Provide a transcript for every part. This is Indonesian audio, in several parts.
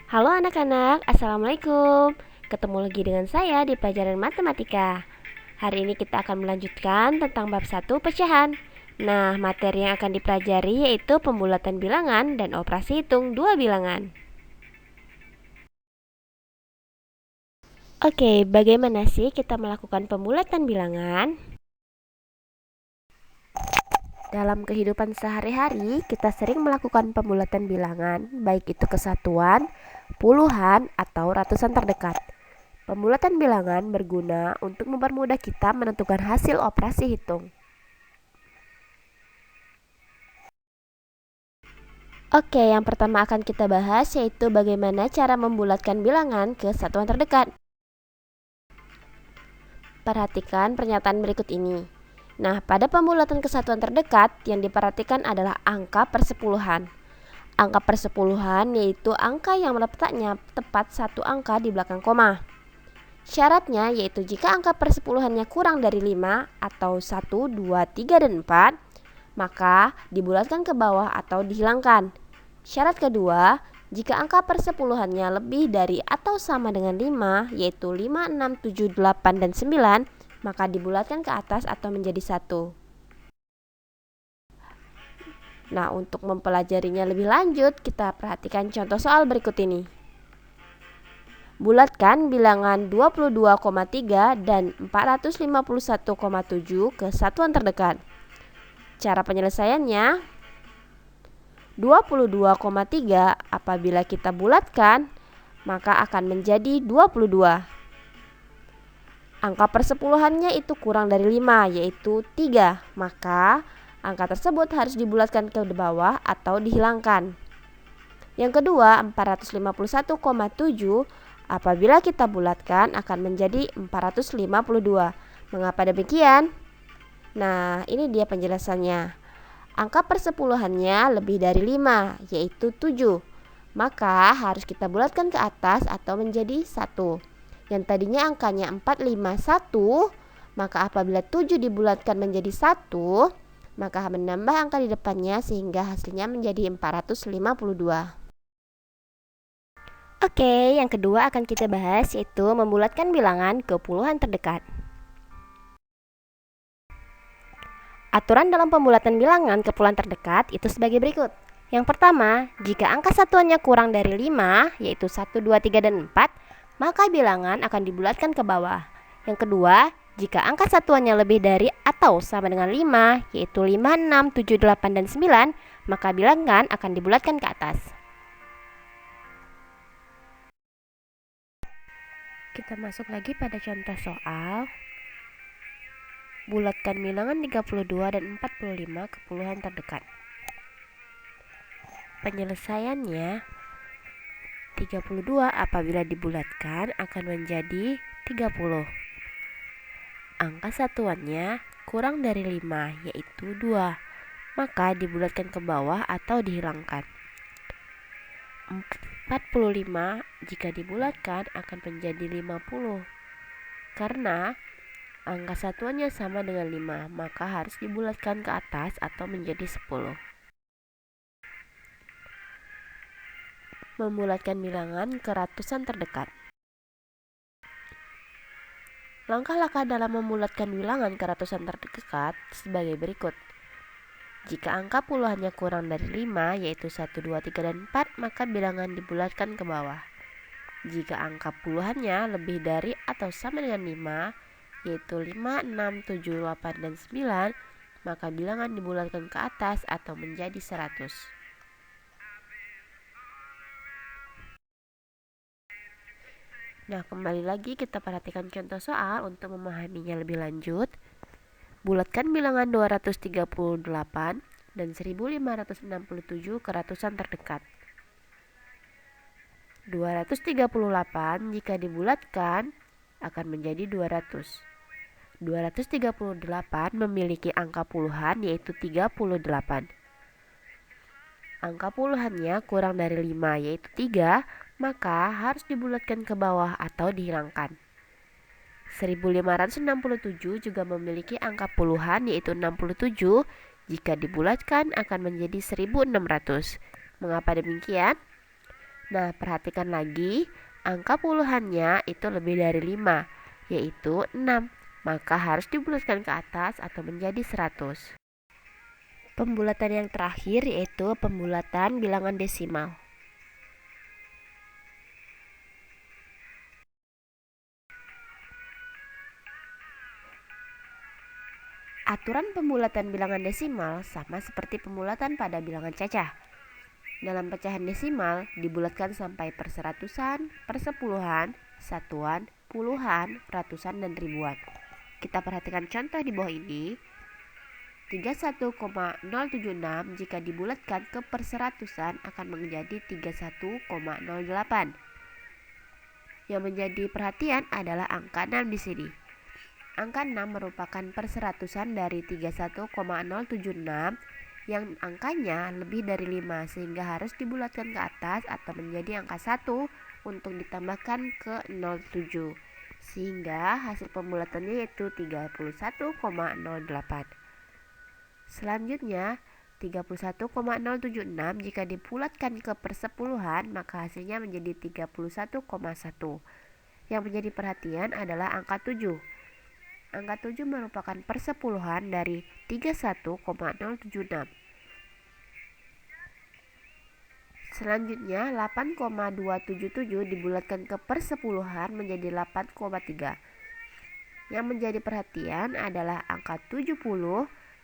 Halo anak-anak, Assalamualaikum. Ketemu lagi dengan saya di pelajaran matematika. Hari ini kita akan melanjutkan tentang bab 1 pecahan. Nah, materi yang akan dipelajari yaitu pembulatan bilangan dan operasi hitung dua bilangan. Oke, bagaimana sih kita melakukan pembulatan bilangan? Dalam kehidupan sehari-hari, kita sering melakukan pembulatan bilangan, baik itu kesatuan, puluhan, atau ratusan terdekat. Pembulatan bilangan berguna untuk mempermudah kita menentukan hasil operasi hitung. Oke, yang pertama akan kita bahas yaitu bagaimana cara membulatkan bilangan ke satuan terdekat. Perhatikan pernyataan berikut ini. Nah, pada pembulatan ke satuan terdekat yang diperhatikan adalah angka persepuluhan. Angka persepuluhan yaitu angka yang letaknya tepat satu angka di belakang koma. Syaratnya yaitu jika angka persepuluhannya kurang dari 5 atau 1, 2, 3, dan 4, maka dibulatkan ke bawah atau dihilangkan. Syarat kedua, jika angka persepuluhannya lebih dari atau sama dengan 5, yaitu 5, 6, 7, 8, dan 9, maka dibulatkan ke atas atau menjadi 1. Nah, untuk mempelajarinya lebih lanjut, kita perhatikan contoh soal berikut ini. Bulatkan bilangan 22,3 dan 451,7 ke satuan terdekat. Cara penyelesaiannya, 22,3 apabila kita bulatkan, maka akan menjadi 22. Angka persepuluhannya itu kurang dari 5, yaitu 3. Maka angka tersebut harus dibulatkan ke bawah atau dihilangkan. Yang kedua, 451,7 apabila kita bulatkan akan menjadi 452. Mengapa demikian? Nah, ini dia penjelasannya. Angka persepuluhannya lebih dari 5, yaitu 7. Maka harus kita bulatkan ke atas atau menjadi 1. Yang tadinya angkanya 451, maka apabila 7 dibulatkan menjadi 1, maka menambah angka di depannya sehingga hasilnya menjadi 452. Oke, yang kedua akan kita bahas yaitu membulatkan bilangan ke puluhan terdekat. Aturan dalam pembulatan bilangan ke puluhan terdekat itu sebagai berikut. Yang pertama, jika angka satuannya kurang dari 5, yaitu 1, 2, 3, dan 4, maka bilangan akan dibulatkan ke bawah. Yang kedua, jika angka satuannya lebih dari atau sama dengan 5, yaitu 5, 6, 7, 8, dan 9, maka bilangan akan dibulatkan ke atas. Kita masuk lagi pada contoh soal. Bulatkan bilangan 32 dan 45 ke puluhan terdekat. Penyelesaiannya, 32 apabila dibulatkan akan menjadi 30. Angka satuannya kurang dari 5, yaitu 2. Maka dibulatkan ke bawah atau dihilangkan. 45 jika dibulatkan akan menjadi 50. Karena angka satuannya sama dengan 5, maka harus dibulatkan ke atas atau menjadi 10. Membulatkan bilangan ke ratusan terdekat. Langkah-langkah dalam membulatkan bilangan ke ratusan terdekat sebagai berikut. Jika angka puluhannya kurang dari 5, yaitu 1, 2, 3, dan 4, maka bilangan dibulatkan ke bawah. Jika angka puluhannya lebih dari atau sama dengan 5, yaitu 5, 6, 7, 8, dan 9, maka bilangan dibulatkan ke atas atau menjadi 100. Nah, kembali lagi kita perhatikan contoh soal untuk memahaminya lebih lanjut. Bulatkan bilangan 238 dan 1567 ke ratusan terdekat. 238 jika dibulatkan akan menjadi 200. 238 memiliki angka puluhan yaitu 38. Angka puluhannya kurang dari 5 yaitu 3, maka harus dibulatkan ke bawah atau dihilangkan. 1567 juga memiliki angka puluhan yaitu 67, jika dibulatkan akan menjadi 1600. Mengapa demikian? Nah, perhatikan lagi, angka puluhannya itu lebih dari 5, yaitu 6. Maka harus dibulatkan ke atas atau menjadi 100. Pembulatan yang terakhir yaitu pembulatan bilangan desimal. Aturan pembulatan bilangan desimal sama seperti pembulatan pada bilangan cacah. Dalam pecahan desimal dibulatkan sampai perseratusan, persepuluhan, satuan, puluhan, ratusan, dan ribuan. Kita perhatikan contoh di bawah ini. 31,076 jika dibulatkan ke perseratusan akan menjadi 31,08. Yang menjadi perhatian adalah angka 6 di sini. Angka 6 merupakan perseratusan dari 31,076 yang angkanya lebih dari 5 sehingga harus dibulatkan ke atas atau menjadi angka 1 untuk ditambahkan ke 07 sehingga hasil pembulatannya yaitu 31,08. Selanjutnya 31,076 jika dibulatkan ke persepuluhan maka hasilnya menjadi 31,1. Yang menjadi perhatian adalah angka 7. Angka 7 merupakan persepuluhan dari 31,076. Selanjutnya 8,277 dibulatkan ke persepuluhan menjadi 8,3. Yang menjadi perhatian adalah angka 70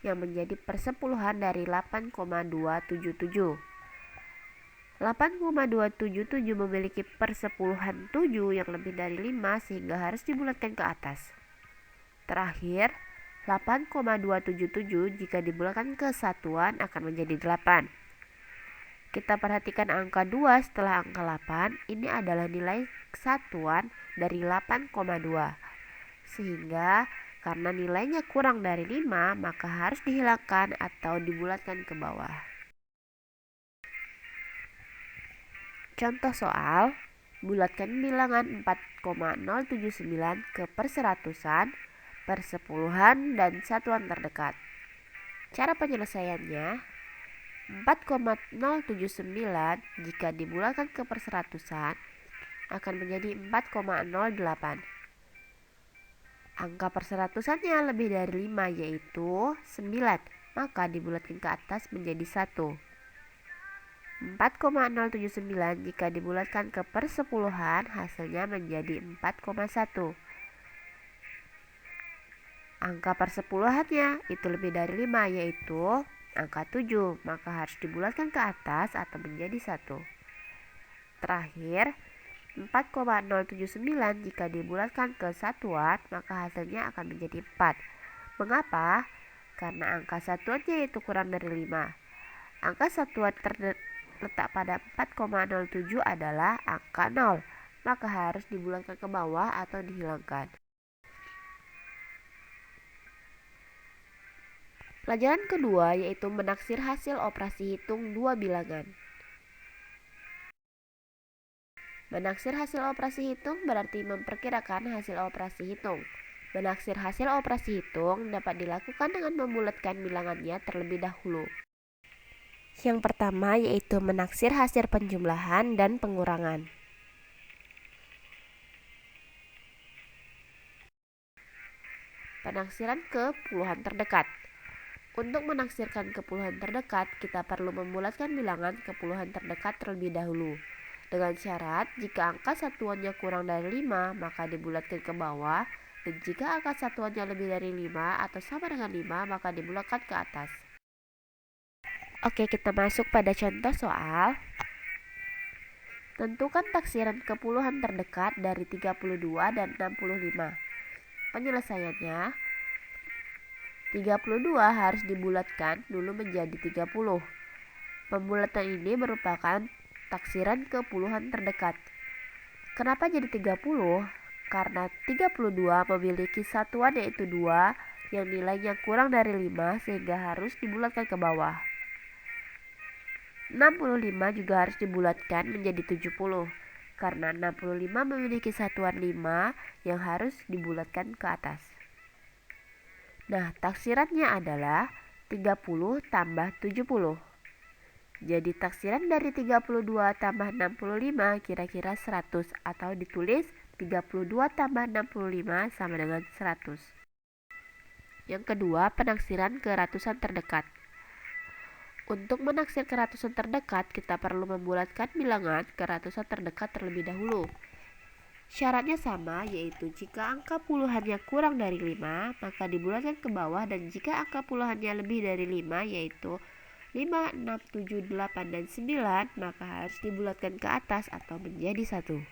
yang menjadi persepuluhan dari 8,277. 8,277 memiliki persepuluhan 7 yang lebih dari 5 sehingga harus dibulatkan ke atas. Terakhir, 8,277 jika dibulatkan ke satuan akan menjadi 8. Kita perhatikan angka 2 setelah angka 8, ini adalah nilai satuan dari 8,2. Sehingga karena nilainya kurang dari 5, maka harus dihilangkan atau dibulatkan ke bawah. Contoh soal, bulatkan bilangan 4,079 ke perseratusan, persepuluhan, dan satuan terdekat. Cara penyelesaiannya, 4,079 jika dibulatkan ke perseratusan akan menjadi 4,08. Angka perseratusannya lebih dari 5 yaitu 9, maka dibulatkan ke atas menjadi 1. 4,079 jika dibulatkan ke persepuluhan hasilnya menjadi 4,1. Angka persepuluhannya itu lebih dari 5 yaitu angka 7, maka harus dibulatkan ke atas atau menjadi 1. Terakhir, 4,079 jika dibulatkan ke satuan maka hasilnya akan menjadi 4. Mengapa? Karena angka satuannya itu kurang dari 5. Angka satuan terletak pada 4,07 adalah angka 0, maka harus dibulatkan ke bawah atau dihilangkan. Pelajaran kedua yaitu menaksir hasil operasi hitung dua bilangan. Menaksir hasil operasi hitung berarti memperkirakan hasil operasi hitung. Menaksir hasil operasi hitung dapat dilakukan dengan membulatkan bilangannya terlebih dahulu. Yang pertama yaitu menaksir hasil penjumlahan dan pengurangan. Penaksiran ke puluhan terdekat. Untuk menaksirkan ke puluhan terdekat, kita perlu membulatkan bilangan ke puluhan terdekat terlebih dahulu. Dengan syarat, jika angka satuannya kurang dari 5, maka dibulatkan ke bawah. Dan jika angka satuannya lebih dari 5 atau sama dengan 5, maka dibulatkan ke atas. Oke, kita masuk pada contoh soal. Tentukan taksiran ke puluhan terdekat dari 32 dan 65. Penyelesaiannya, 32 harus dibulatkan dulu menjadi 30. Pembulatan ini merupakan taksiran ke puluhan terdekat. Kenapa jadi 30? Karena 32 memiliki satuan yaitu 2 yang nilainya kurang dari 5 sehingga harus dibulatkan ke bawah. 65 juga harus dibulatkan menjadi 70 karena 65 memiliki satuan 5 yang harus dibulatkan ke atas. Nah, taksirannya adalah 30 tambah 70. Jadi taksiran dari 32 tambah 65 kira-kira 100, atau ditulis 32 tambah 65 sama dengan 100. Yang kedua, penaksiran ke ratusan terdekat. Untuk menaksir ke ratusan terdekat, kita perlu membulatkan bilangan ke ratusan terdekat terlebih dahulu. Syaratnya sama, yaitu jika angka puluhannya kurang dari 5, maka dibulatkan ke bawah, dan jika angka puluhannya lebih dari 5, yaitu 5, 6, 7, 8, dan 9, maka harus dibulatkan ke atas atau menjadi 1.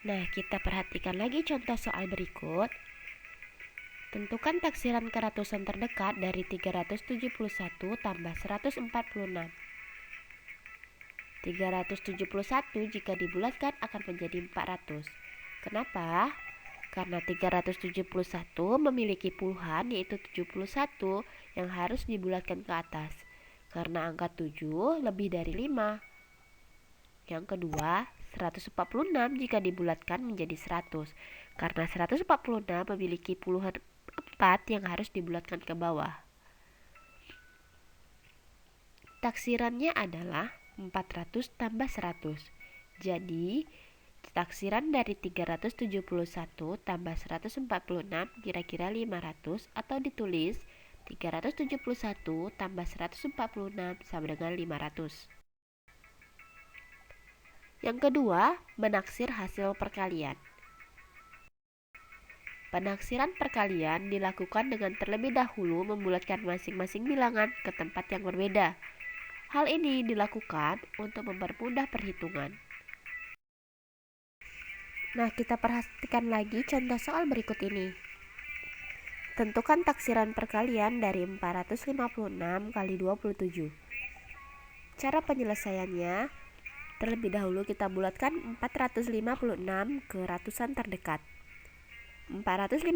Nah, kita perhatikan lagi contoh soal berikut. Tentukan taksiran ke ratusan terdekat dari 371 tambah 146. 371 jika dibulatkan akan menjadi 400. Kenapa? Karena 371 memiliki puluhan, yaitu 71, yang harus dibulatkan ke atas. Karena angka 7 lebih dari 5. Yang kedua, 146 jika dibulatkan menjadi 100. Karena 146 memiliki puluhan 4 yang harus dibulatkan ke bawah. Taksirannya adalah 400 tambah 100. Jadi, taksiran dari 371 tambah 146 kira-kira 500, atau ditulis 371 tambah 146 sama dengan 500. Yang kedua, menaksir hasil perkalian. Penaksiran perkalian dilakukan dengan terlebih dahulu membulatkan masing-masing bilangan ke tempat yang berbeda. Hal ini dilakukan untuk mempermudah perhitungan. Nah, kita perhatikan lagi contoh soal berikut ini. Tentukan taksiran perkalian dari 456 kali 27. Cara penyelesaiannya, terlebih dahulu kita bulatkan 456 ke ratusan terdekat. 456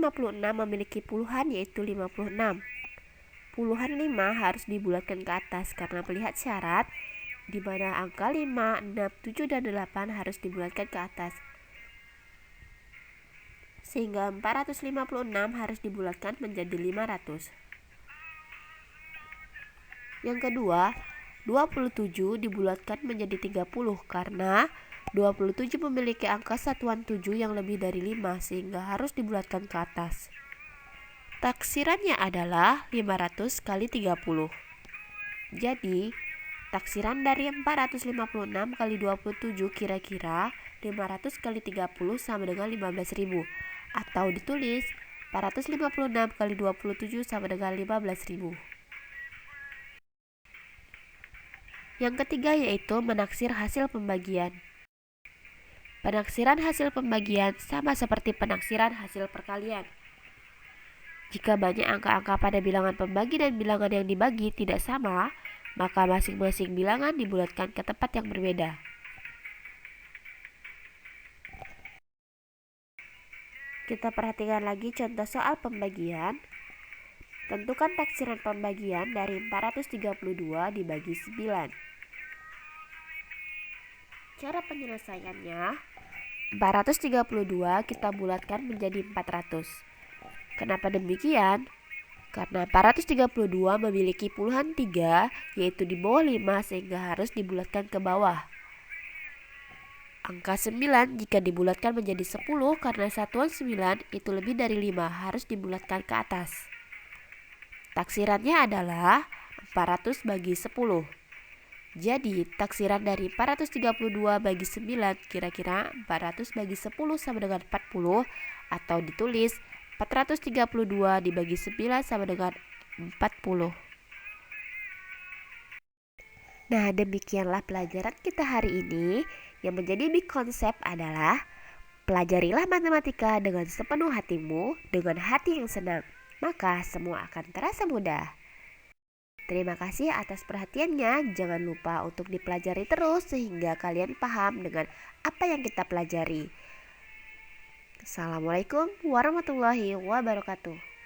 memiliki puluhan, yaitu 56. Puluhan 5 harus dibulatkan ke atas karena melihat syarat di mana angka 5, 6, 7, dan 8 harus dibulatkan ke atas. Sehingga 456 harus dibulatkan menjadi 500. Yang kedua, 27 dibulatkan menjadi 30 karena 27 memiliki angka satuan 7 yang lebih dari 5 sehingga harus dibulatkan ke atas. Taksirannya adalah 500 kali 30. Jadi, taksiran dari 456 kali 27 kira-kira 500 kali 30 sama dengan 15.000, atau ditulis 456 kali 27 sama dengan 15.000. Yang ketiga yaitu menaksir hasil pembagian. Penaksiran hasil pembagian sama seperti penaksiran hasil perkalian. Jika banyak angka-angka pada bilangan pembagi dan bilangan yang dibagi tidak sama, maka masing-masing bilangan dibulatkan ke tempat yang berbeda. Kita perhatikan lagi contoh soal pembagian. Tentukan taksiran pembagian dari 432 dibagi 9. Cara penyelesaiannya, 432 kita bulatkan menjadi 400. Kenapa demikian? Karena 432 memiliki puluhan 3, yaitu di bawah 5 sehingga harus dibulatkan ke bawah. Angka 9 jika dibulatkan menjadi 10 karena satuan 9 itu lebih dari 5 harus dibulatkan ke atas. Taksirannya adalah 400 bagi 10. Jadi, taksiran dari 432 bagi 9 kira-kira 400 bagi 10 sama dengan 40, atau ditulis 432 dibagi 9 sama dengan 40. Nah, demikianlah pelajaran kita hari ini. Yang menjadi big konsep adalah pelajarilah matematika dengan sepenuh hatimu, dengan hati yang senang. Maka semua akan terasa mudah. Terima kasih atas perhatiannya. Jangan lupa untuk dipelajari terus sehingga kalian paham dengan apa yang kita pelajari. Assalamualaikum warahmatullahi wabarakatuh.